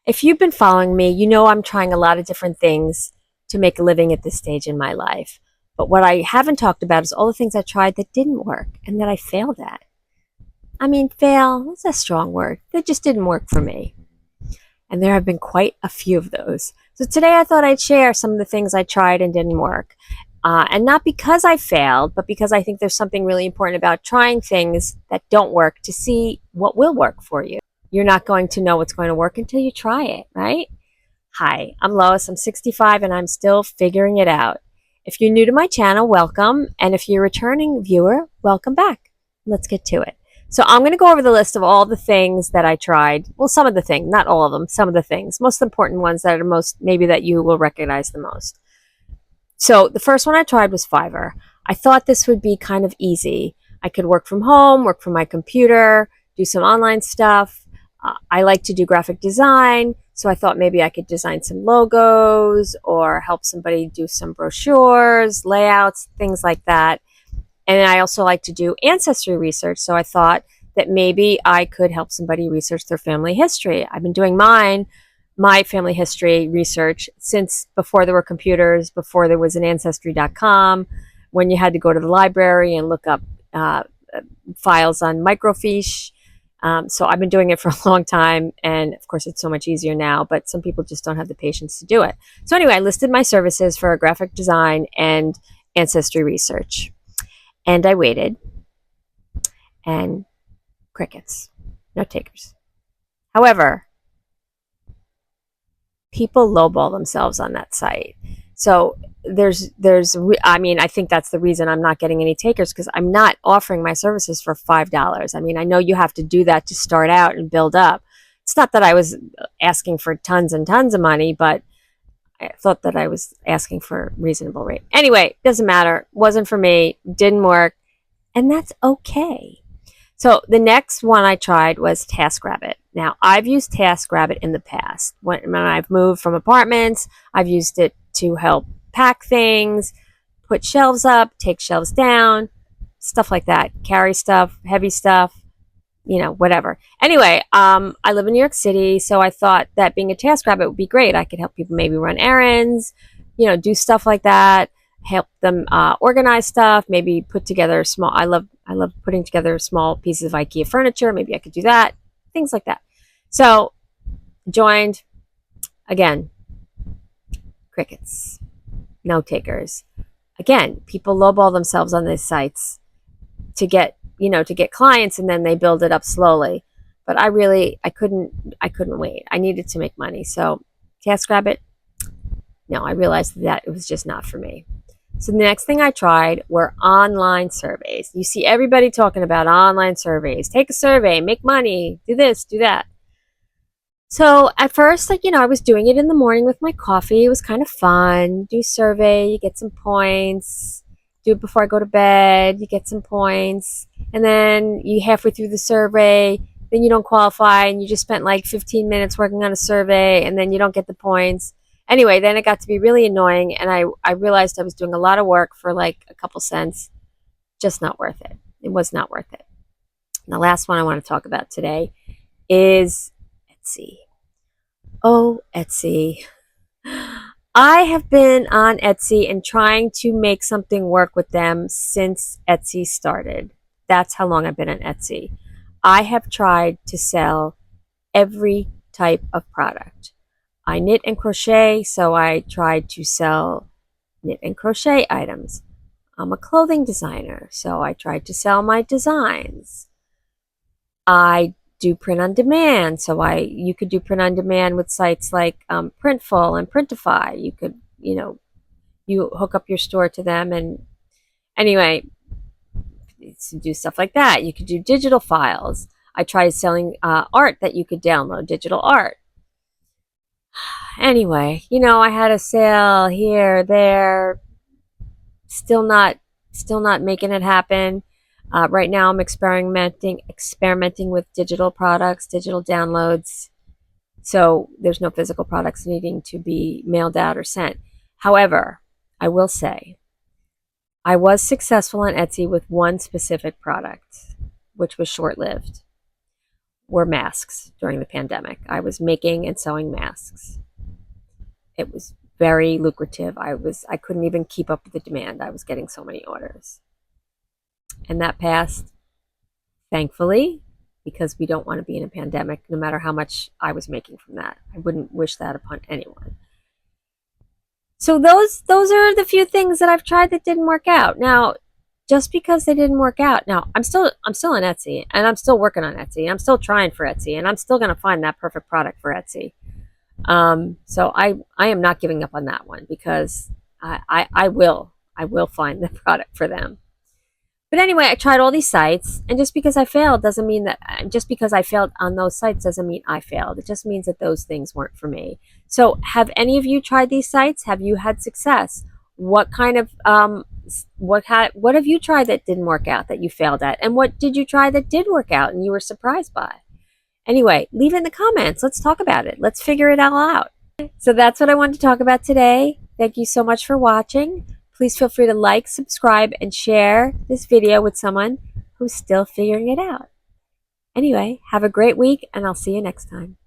If you've been following me, you know I'm trying a lot of different things to make a living at this stage in my life. But what I haven't talked about is all the things I tried that didn't work and that I failed at. I mean, fail is a strong word. They just didn't work for me. And there have been quite a few of those. So today I thought I'd share some of the things I tried and didn't work. And not because I failed, but because I think there's something really important about trying things that don't work to see what will work for you. You're not going to know what's going to work until you try it, right? Hi, I'm Lois. I'm 65 and I'm still figuring it out. If you're new to my channel, welcome. And if you're a returning viewer, welcome back. Let's get to it. So I'm going to go over the list of all the things that I tried. Well, some of the things, not all of them, some of the things, most important ones that are most, maybe that you will recognize the most. So the first one I tried was Fiverr. I thought this would be kind of easy. I could work from home, work from my computer, do some online stuff. I like to do graphic design, so I thought maybe I could design some logos or help somebody do some brochures, layouts, things like that. And I also like to do ancestry research, so I thought that maybe I could help somebody research their family history. I've been doing my family history research since before there were computers, before there was an ancestry.com, when you had to go to the library and look up files on microfiche. So I've been doing it for a long time, and of course it's so much easier now, but some people just don't have the patience to do it. So anyway, I listed my services for graphic design and ancestry research. And I waited, and crickets, no takers. However, people lowball themselves on that site. So I think that's the reason I'm not getting any takers, because I'm not offering my services for $5. I mean, I know you have to do that to start out and build up. It's not that I was asking for tons and tons of money, but I thought that I was asking for a reasonable rate. Anyway, doesn't matter. Wasn't for me. Didn't work. And that's okay. So the next one I tried was TaskRabbit. Now, I've used TaskRabbit in the past. When I've moved from apartments, I've used it to help pack things, put shelves up, take shelves down, stuff like that. Carry stuff, heavy stuff, whatever. Anyway, I live in New York City, so I thought that being a TaskRabbit would be great. I could help people maybe run errands, do stuff like that, help them organize stuff, maybe put together I love putting together small pieces of IKEA furniture. Maybe I could do that, things like that. So joined, again, crickets, no takers. Again, people lowball themselves on these sites to get clients, and then they build it up slowly. But I couldn't wait. I needed to make money. So TaskRabbit, no, I realized that it was just not for me. So the next thing I tried were online surveys. You see everybody talking about online surveys. Take a survey, make money, do this, do that. So at first, I was doing it in the morning with my coffee. It was kind of fun. Do survey, you get some points. Do it before I go to bed, you get some points. And then you halfway through the survey, then you don't qualify, and you just spent like 15 minutes working on a survey, and then you don't get the points. Anyway, then it got to be really annoying, and I realized I was doing a lot of work for like a couple cents. Just not worth it. It was not worth it. And the last one I want to talk about today is Etsy. Oh, Etsy. I have been on Etsy and trying to make something work with them since Etsy started. That's how long I've been on Etsy. I have tried to sell every type of product. I knit and crochet, so I tried to sell knit and crochet items. I'm a clothing designer, so I tried to sell my designs. I do print on demand, so you could do print on demand with sites like Printful and Printify. You could, you hook up your store to them, and anyway, do stuff like that. You could do digital files. I tried selling art that you could download, digital art. Anyway, I had a sale here, there, still not making it happen. Right now I'm experimenting with digital products, digital downloads. So there's no physical products needing to be mailed out or sent. However, I will say I was successful on Etsy with one specific product, which was short-lived. were masks during the pandemic. I was making and sewing masks. It was very lucrative. I couldn't even keep up with the demand. I was getting so many orders. And that passed, thankfully, because we don't want to be in a pandemic, no matter how much I was making from that. I wouldn't wish that upon anyone. So those are the few things that I've tried that didn't work out. Now, just because they didn't work out, now I'm still on Etsy, and I'm still working on Etsy, and I'm still trying for Etsy, and I'm still going to find that perfect product for Etsy. So I am not giving up on that one, because I will find the product for them. But anyway, I tried all these sites, and just because I failed doesn't mean that, just because I failed on those sites doesn't mean I failed. It just means that those things weren't for me. So have any of you tried these sites? Have you had success? What kind of, what have you tried that didn't work out, that you failed at? And what did you try that did work out and you were surprised by? Anyway, leave it in the comments. Let's talk about it. Let's figure it all out. So that's what I wanted to talk about today. Thank you so much for watching. Please feel free to like, subscribe, and share this video with someone who's still figuring it out. Anyway, have a great week, and I'll see you next time.